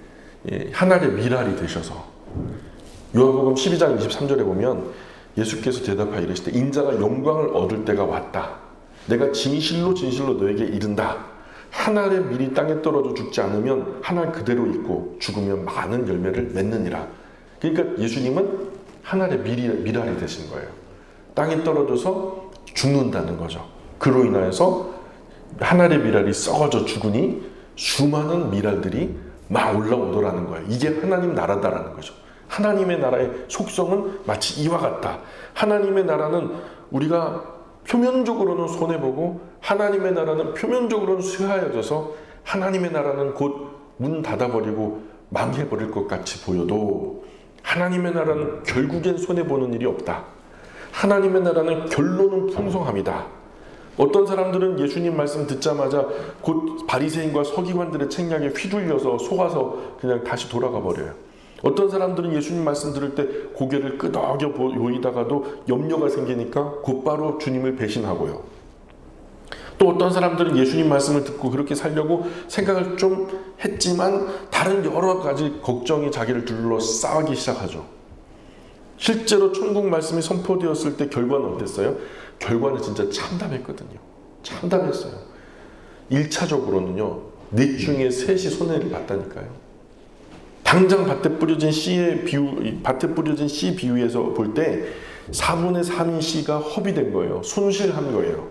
한 알의 밀알이 되셔서, 요한복음 12장 23절에 보면 예수께서 대답하여 이르시되 인자가 영광을 얻을 때가 왔다. 내가 진실로 진실로 너에게 이른다. 한 알의 밀이 땅에 떨어져 죽지 않으면 한 알 그대로 있고 죽으면 많은 열매를 맺느니라. 그러니까 예수님은 한 알의 밀알이 되신 거예요. 땅에 떨어져서 죽는다는 거죠. 그로 인하여서 한 알의 밀알이 썩어져 죽으니 수많은 밀알들이 막 올라오더라는 거예요. 이게 하나님 나라다라는 거죠. 하나님의 나라의 속성은 마치 이와 같다. 하나님의 나라는 우리가 표면적으로는 손해보고, 하나님의 나라는 표면적으로는 쇠하여져서, 하나님의 나라는 곧 문 닫아버리고 망해버릴 것 같이 보여도, 하나님의 나라는 결국엔 손해보는 일이 없다. 하나님의 나라는 결론은 풍성함이다. 어떤 사람들은 예수님 말씀 듣자마자 곧 바리새인과 서기관들의 책략에 휘둘려서 속아서 그냥 다시 돌아가 버려요. 어떤 사람들은 예수님 말씀 들을 때 고개를 끄덕여 보이다가도 염려가 생기니까 곧바로 주님을 배신하고요. 또 어떤 사람들은 예수님 말씀을 듣고 그렇게 살려고 생각을 좀 했지만 다른 여러 가지 걱정이 자기를 둘러싸기 시작하죠. 실제로 천국 말씀이 선포되었을 때 결과는 어땠어요? 결과는 진짜 참담했거든요. 참담했어요. 1차적으로는요, 넷 중에 셋이 손해를 봤다니까요. 당장 밭에 뿌려진 씨 비유에서 볼 때 4분의 3인 씨가 허비된 거예요. 손실한 거예요.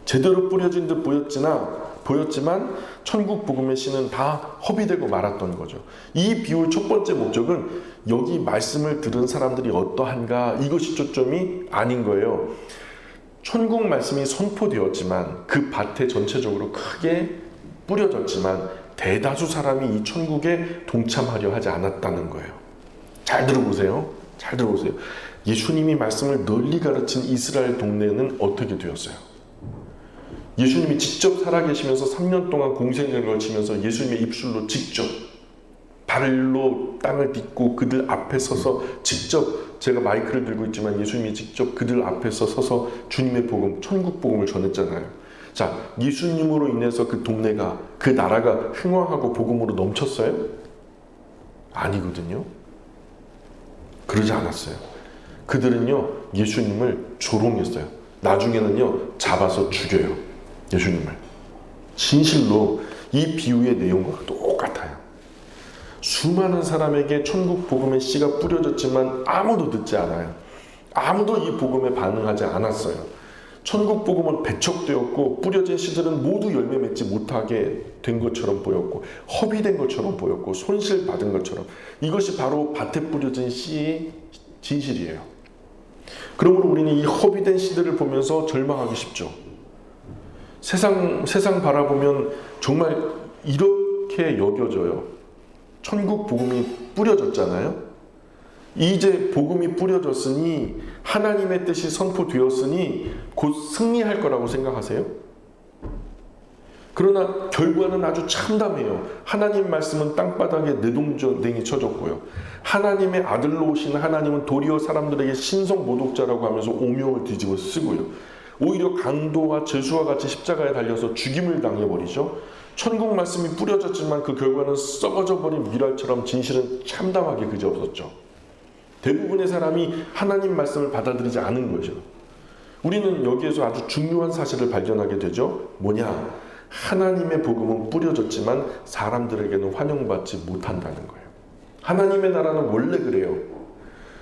제대로 뿌려진 듯 보였으나 보였지만 천국 복음의 씨는 다 허비되고 말았던 거죠. 이 비유의 첫 번째 목적은 여기 말씀을 들은 사람들이 어떠한가, 이것이 초점이 아닌 거예요. 천국 말씀이 선포되었지만 그 밭에 전체적으로 크게 뿌려졌지만 대다수 사람이 이 천국에 동참하려 하지 않았다는 거예요. 잘 들어보세요. 잘 들어보세요. 예수님이 말씀을 널리 가르친 이스라엘 동네는 어떻게 되었어요? 예수님이 직접 살아계시면서 3년 동안 공생애를 걸치면서 예수님의 입술로 직접 발로 땅을 딛고 그들 앞에 서서 직접, 제가 마이크를 들고 있지만 예수님이 직접 그들 앞에서 서서 주님의 복음, 천국 복음을 전했잖아요. 자, 예수님으로 인해서 그 동네가, 그 나라가 흥왕하고 복음으로 넘쳤어요? 아니거든요. 그러지 않았어요. 그들은요, 예수님을 조롱했어요. 나중에는요, 잡아서 죽여요. 예수님을. 진실로 이 비유의 내용과 똑같아요. 수많은 사람에게 천국 복음의 씨가 뿌려졌지만 아무도 듣지 않아요. 아무도 이 복음에 반응하지 않았어요. 천국 복음은 배척되었고 뿌려진 씨들은 모두 열매 맺지 못하게 된 것처럼 보였고 허비된 것처럼 보였고 손실받은 것처럼, 이것이 바로 밭에 뿌려진 씨의 진실이에요. 그러므로 우리는 이 허비된 씨들을 보면서 절망하기 쉽죠. 세상 바라보면 정말 이렇게 여겨져요. 천국 복음이 뿌려졌잖아요. 이제 복음이 뿌려졌으니 하나님의 뜻이 선포되었으니 곧 승리할 거라고 생각하세요? 그러나 결과는 아주 참담해요. 하나님 말씀은 땅바닥에 내동댕이 쳐졌고요. 하나님의 아들로 오신 하나님은 도리어 사람들에게 신성 모독자라고 하면서 오명을 뒤집어 쓰고요. 오히려 강도와 죄수와 같이 십자가에 달려서 죽임을 당해버리죠. 천국 말씀이 뿌려졌지만 그 결과는 썩어져 버린 미랄처럼 진실은 참담하게 그지없었죠. 대부분의 사람이 하나님 말씀을 받아들이지 않은 거죠. 우리는 여기에서 아주 중요한 사실을 발견하게 되죠. 뭐냐? 하나님의 복음은 뿌려졌지만 사람들에게는 환영받지 못한다는 거예요. 하나님의 나라는 원래 그래요.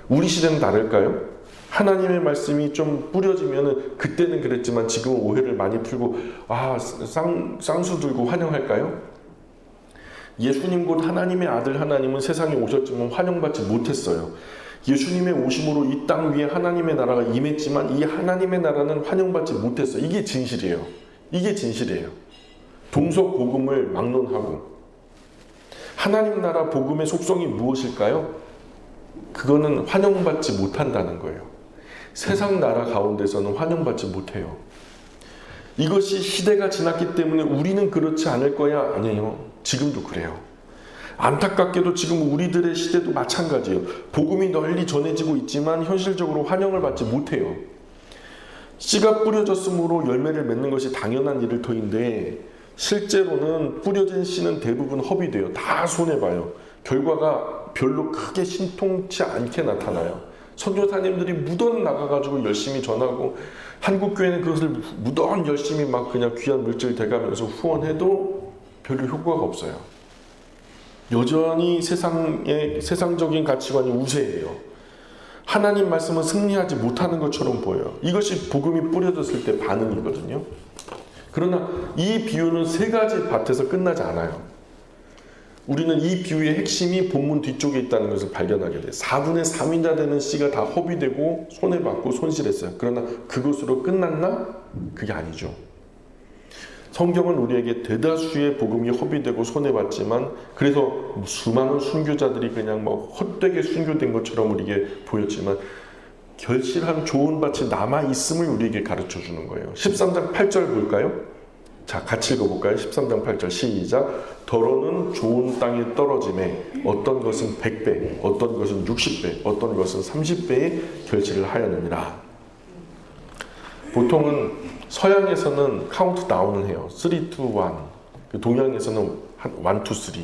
우리 시대는 다를까요? 하나님의 말씀이 좀 뿌려지면은, 그때는 그랬지만 지금은 오해를 많이 풀고 쌍수 들고 환영할까요? 예수님 곧 하나님의 아들 하나님은 세상에 오셨지만 환영받지 못했어요. 예수님의 오심으로 이 땅 위에 하나님의 나라가 임했지만 이 하나님의 나라는 환영받지 못했어요. 이게 진실이에요. 이게 진실이에요. 동서 복음을 막론하고 하나님 나라 복음의 속성이 무엇일까요? 그거는 환영받지 못한다는 거예요. 세상 나라 가운데서는 환영받지 못해요. 이것이 시대가 지났기 때문에 우리는 그렇지 않을 거야? 아니에요. 지금도 그래요. 안타깝게도 지금 우리들의 시대도 마찬가지예요. 복음이 널리 전해지고 있지만 현실적으로 환영을 받지 못해요. 씨가 뿌려졌으므로 열매를 맺는 것이 당연한 일일 터인데 실제로는 뿌려진 씨는 대부분 허비돼요. 다 손해봐요. 결과가 별로 크게 신통치 않게 나타나요. 선교사님들이 무던 나가가지고 열심히 전하고 한국교회는 그것을 무던 열심히 막 그냥 귀한 물질 대가면서 후원해도 별로 효과가 없어요. 여전히 세상적인 가치관이 우세해요. 하나님 말씀은 승리하지 못하는 것처럼 보여요. 이것이 복음이 뿌려졌을 때 반응이거든요. 그러나 이 비유는 세 가지 밭에서 끝나지 않아요. 우리는 이 비유의 핵심이 본문 뒤쪽에 있다는 것을 발견하게 돼요. 4분의 3이나 되는 씨가 다 허비되고 손해받고 손실했어요. 그러나 그것으로 끝났나? 그게 아니죠. 성경은 우리에게 대다수의 복음이 허비되고 손해봤지만 그래서 수많은 순교자들이 그냥 헛되게 순교된 것처럼 우리에게 보였지만 결실한 좋은 밭이 남아있음을 우리에게 가르쳐주는 거예요. 13장 8절 볼까요? 자, 같이 읽어볼까요? 13장 8절 시작. 더러는 좋은 땅에 떨어짐에 어떤 것은 100배, 어떤 것은 60배, 어떤 것은 30배의 결실을 하였느니라. 보통은 서양에서는 카운트다운을 해요. 3, 2, 1. 동양에서는 1, 2, 3.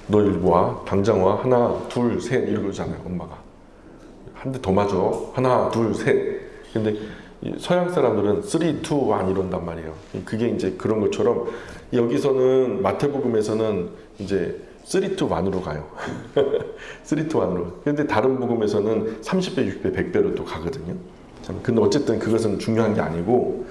너 일로 와, 당장 와, 하나, 둘, 셋 이러잖아요, 엄마가. 한 대 더 맞아. 하나, 둘, 셋. 근데 서양 사람들은 3, 2, 1 이런단 말이에요. 그게 이제 그런 것처럼 여기서는 마태복음에서는 이제 3, 2, 1으로 가요. 3, 2, 1으로. 근데 다른 복음에서는 30배, 60배, 100배로 또 가거든요. 근데 어쨌든 그것은 중요한 게 아니고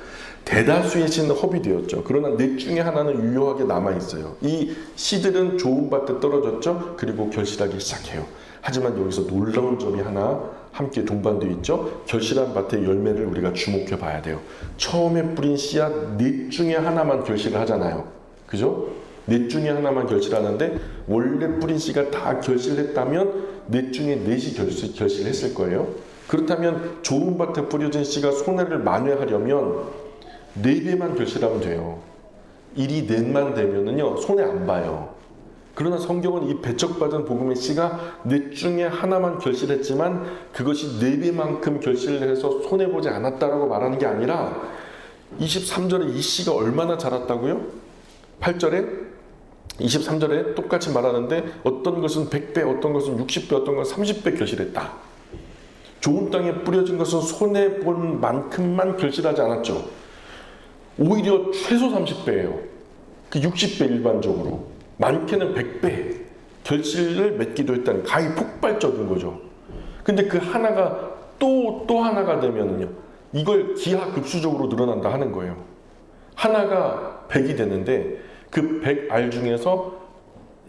대다수의 씨는 허비되었죠. 그러나 넷 중에 하나는 유효하게 남아있어요. 이 씨들은 좋은 밭에 떨어졌죠. 그리고 결실하기 시작해요. 하지만 여기서 놀라운 점이 하나 함께 동반되어 있죠. 결실한 밭의 열매를 우리가 주목해 봐야 돼요. 처음에 뿌린 씨앗 넷 중에 하나만 결실을 하잖아요. 그죠? 넷 중에 하나만 결실하는데 원래 뿌린 씨가 다 결실했다면 넷 중에 넷이 결실했을 거예요. 그렇다면 좋은 밭에 뿌려진 씨가 손해를 만회하려면 4배만 결실하면 돼요. 1이 넷만 되면은요 손해 안 봐요. 그러나 성경은 이 배척받은 복음의 씨가 넷 중에 하나만 결실했지만 그것이 4배만큼 결실을 해서 손해보지 않았다라고 말하는 게 아니라 23절에 이 씨가 얼마나 자랐다고요? 8절에 23절에 똑같이 말하는데 어떤 것은 100배, 어떤 것은 60배, 어떤 것은 30배 결실했다. 좋은 땅에 뿌려진 것은 손해본 만큼만 결실하지 않았죠. 오히려 최소 30배예요. 그 60배 일반적으로. 많게는 100배 결실을 맺기도 했다는 가히 폭발적인 거죠. 근데 그 하나가 또 하나가 되면은요. 이걸 기하급수적으로 늘어난다 하는 거예요. 하나가 100이 되는데 그 100알 중에서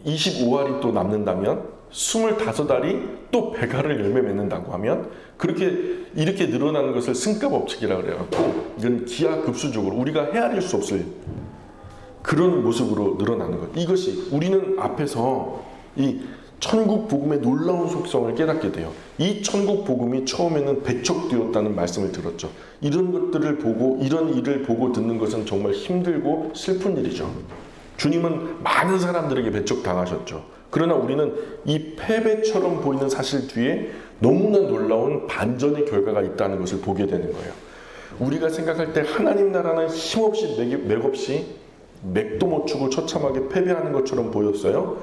25알이 또 남는다면 25알이 또 100알을 열매 맺는다고 하면 이렇게 늘어나는 것을 승가 법칙이라고 그래갖고 이건 기하급수적으로 우리가 헤아릴 수 없을 그런 모습으로 늘어나는 것. 이것이 우리는 앞에서 이 천국 복음의 놀라운 속성을 깨닫게 돼요. 이 천국 복음이 처음에는 배척되었다는 말씀을 들었죠. 이런 것들을 보고 이런 일을 보고 듣는 것은 정말 힘들고 슬픈 일이죠. 주님은 많은 사람들에게 배척당하셨죠. 그러나 우리는 이 패배처럼 보이는 사실 뒤에 너무나 놀라운 반전의 결과가 있다는 것을 보게 되는 거예요. 우리가 생각할 때 하나님 나라는 힘없이 맥없이 맥도 못 추고 처참하게 패배하는 것처럼 보였어요.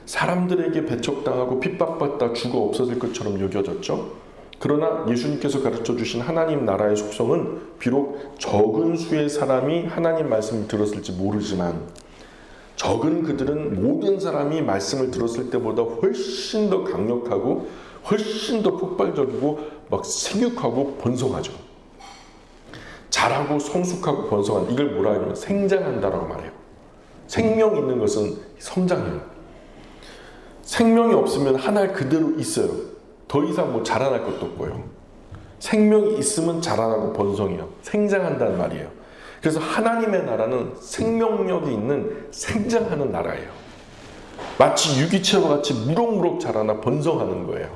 사람들에게 배척당하고 핍박받다 죽어 없어질 것처럼 여겨졌죠. 그러나 예수님께서 가르쳐 주신 하나님 나라의 속성은 비록 적은 수의 사람이 하나님 말씀을 들었을지 모르지만 적은 그들은 모든 사람이 말씀을 들었을 때보다 훨씬 더 강력하고 훨씬 더 폭발적이고 막 생육하고 번성하죠. 자라고 성숙하고 번성한 이걸 뭐라 하냐면 생장한다라고 말해요. 생명 있는 것은 성장해요. 생명이 없으면 하나 그대로 있어요. 더 이상 뭐 자라날 것도 없고요. 생명이 있으면 자라나고 번성해요. 생장한다는 말이에요. 그래서 하나님의 나라는 생명력이 있는 생장하는 나라예요. 마치 유기체와 같이 무럭무럭 자라나 번성하는 거예요.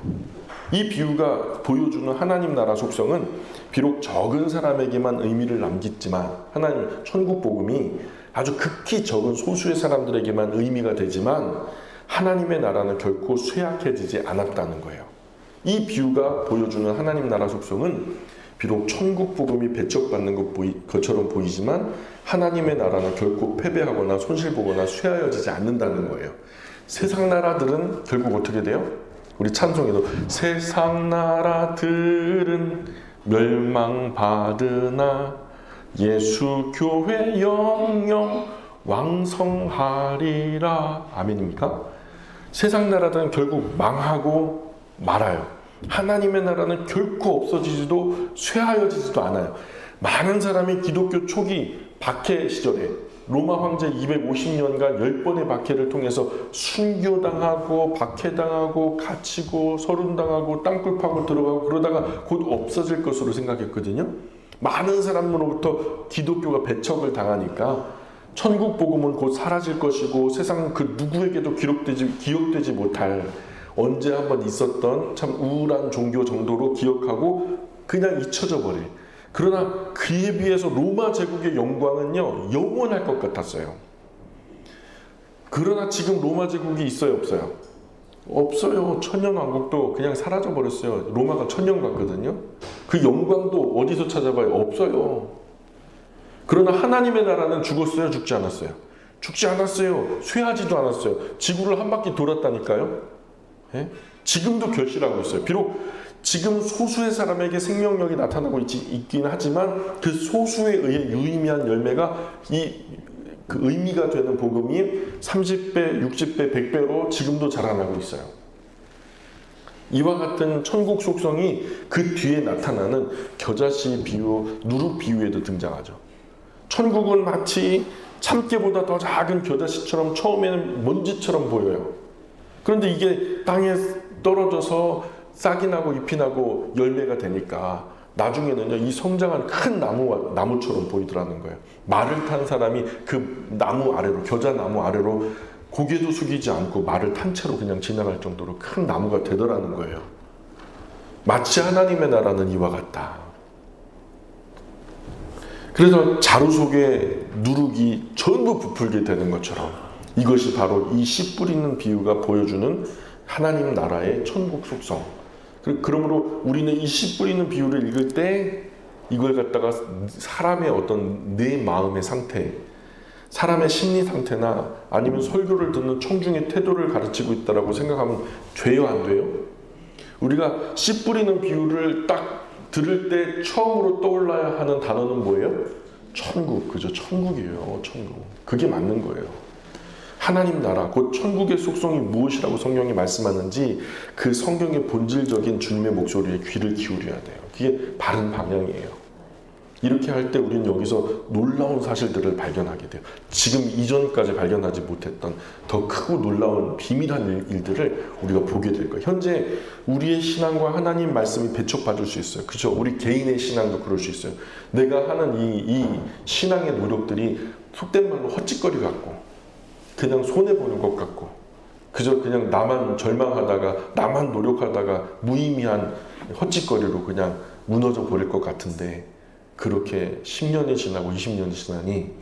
이 비유가 보여주는 하나님 나라 속성은 비록 적은 사람에게만 의미를 남겼지만 하나님 천국 복음이 아주 극히 적은 소수의 사람들에게만 의미가 되지만 하나님의 나라는 결코 쇠약해지지 않았다는 거예요. 이 비유가 보여주는 하나님 나라 속성은 비록 천국 복음이 배척받는 것처럼 보이지만 하나님의 나라는 결코 패배하거나 손실보거나 쇠하여지지 않는다는 거예요. 세상 나라들은 결국 어떻게 돼요? 우리 찬송에도 세상 나라들은 멸망받으나 예수 교회 영영 왕성하리라. 아멘입니까? 세상 나라들은 결국 망하고 말아요. 하나님의 나라는 결코 없어지지도 쇠하여지지도 않아요. 많은 사람이 기독교 초기 박해 시절에 로마 황제 250년간 10번의 박해를 통해서 순교당하고 박해당하고 갇히고 서른당하고 땅굴 파고 들어가고 그러다가 곧 없어질 것으로 생각했거든요. 많은 사람으로부터 기독교가 배척을 당하니까 천국 복음은 곧 사라질 것이고 세상 그 누구에게도 기억되지 못할 언제 한번 있었던 참 우울한 종교 정도로 기억하고 그냥 잊혀져 버려. 그러나 그에 비해서 로마 제국의 영광은요 영원할 것 같았어요. 그러나 지금 로마 제국이 있어요, 없어요? 없어요. 천년왕국도 그냥 사라져 버렸어요. 로마가 천년 갔거든요. 그 영광도 어디서 찾아봐요? 없어요. 그러나 하나님의 나라는 죽었어요, 죽지 않았어요? 죽지 않았어요. 쇠하지도 않았어요. 지구를 한 바퀴 돌았다니까요. 예? 지금도 결실하고 있어요. 비록 지금 소수의 사람에게 생명력이 나타나고 있긴 하지만 그 소수에 의해 유의미한 열매가 그 의미가 되는 복음이 30배, 60배, 100배로 지금도 자라나고 있어요. 이와 같은 천국 속성이 그 뒤에 나타나는 겨자씨 비유, 누룩 비유에도 등장하죠. 천국은 마치 참깨보다 더 작은 겨자씨처럼 처음에는 먼지처럼 보여요. 그런데 이게 땅에 떨어져서 싹이 나고 잎이 나고 열매가 되니까 나중에는요, 이 성장한 큰 나무처럼 보이더라는 거예요. 말을 탄 사람이 그 나무 아래로, 겨자 나무 아래로 고개도 숙이지 않고 말을 탄 채로 그냥 지나갈 정도로 큰 나무가 되더라는 거예요. 마치 하나님의 나라는 이와 같다. 그래서 자루 속에 누룩이 전부 부풀게 되는 것처럼 이것이 바로 이 씨 뿌리는 비유가 보여주는 하나님 나라의 천국 속성. 그러므로 우리는 이 씨 뿌리는 비유를 읽을 때 이걸 갖다가 사람의 어떤 내 마음의 상태, 사람의 심리 상태나 아니면 설교를 듣는 청중의 태도를 가르치고 있다고 생각하면 돼요, 안 돼요? 우리가 씨 뿌리는 비유를 딱 들을 때 처음으로 떠올라야 하는 단어는 뭐예요? 천국, 그죠? 천국이에요, 천국. 그게 맞는 거예요. 하나님 나라, 곧 천국의 속성이 무엇이라고 성경이 말씀하는지 그 성경의 본질적인 주님의 목소리에 귀를 기울여야 돼요. 그게 바른 방향이에요. 이렇게 할 때 우리는 여기서 놀라운 사실들을 발견하게 돼요. 지금 이전까지 발견하지 못했던 더 크고 놀라운 비밀한 일들을 우리가 보게 될 거예요. 현재 우리의 신앙과 하나님 말씀이 배척받을 수 있어요. 그죠? 우리 개인의 신앙도 그럴 수 있어요. 내가 하는 이 신앙의 노력들이 속된 말로 헛짓거리 같고 그냥 손해보는 것 같고 그저 그냥 나만 절망하다가 나만 노력하다가 무의미한 헛짓거리로 그냥 무너져 버릴 것 같은데 그렇게 10년이 지나고 20년이 지나니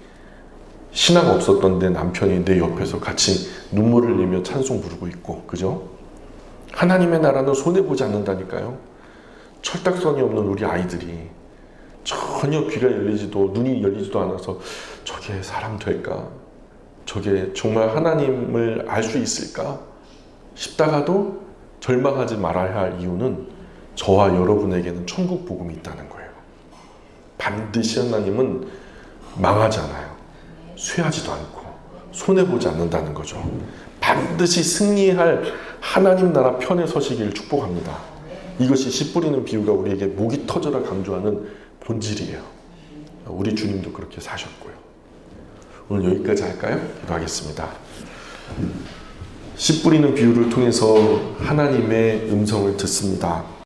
신앙 없었던 내 남편이 내 옆에서 같이 눈물을 흘리며 찬송 부르고 있고, 그죠? 하나님의 나라는 손해보지 않는다니까요. 철딱선이 없는 우리 아이들이 전혀 귀가 열리지도 눈이 열리지도 않아서 저게 사람 될까? 저게 정말 하나님을 알 수 있을까? 싶다가도 절망하지 말아야 할 이유는 저와 여러분에게는 천국 복음이 있다는 거예요. 반드시 하나님은 망하지 않아요. 쇠하지도 않고 손해보지 않는다는 거죠. 반드시 승리할 하나님 나라 편에 서시기를 축복합니다. 이것이 씨 뿌리는 비유가 우리에게 목이 터져라 강조하는 본질이에요. 우리 주님도 그렇게 사셨고요. 오늘 여기까지 할까요? 기도하겠습니다. 씨 뿌리는 비유를 통해서 하나님의 음성을 듣습니다.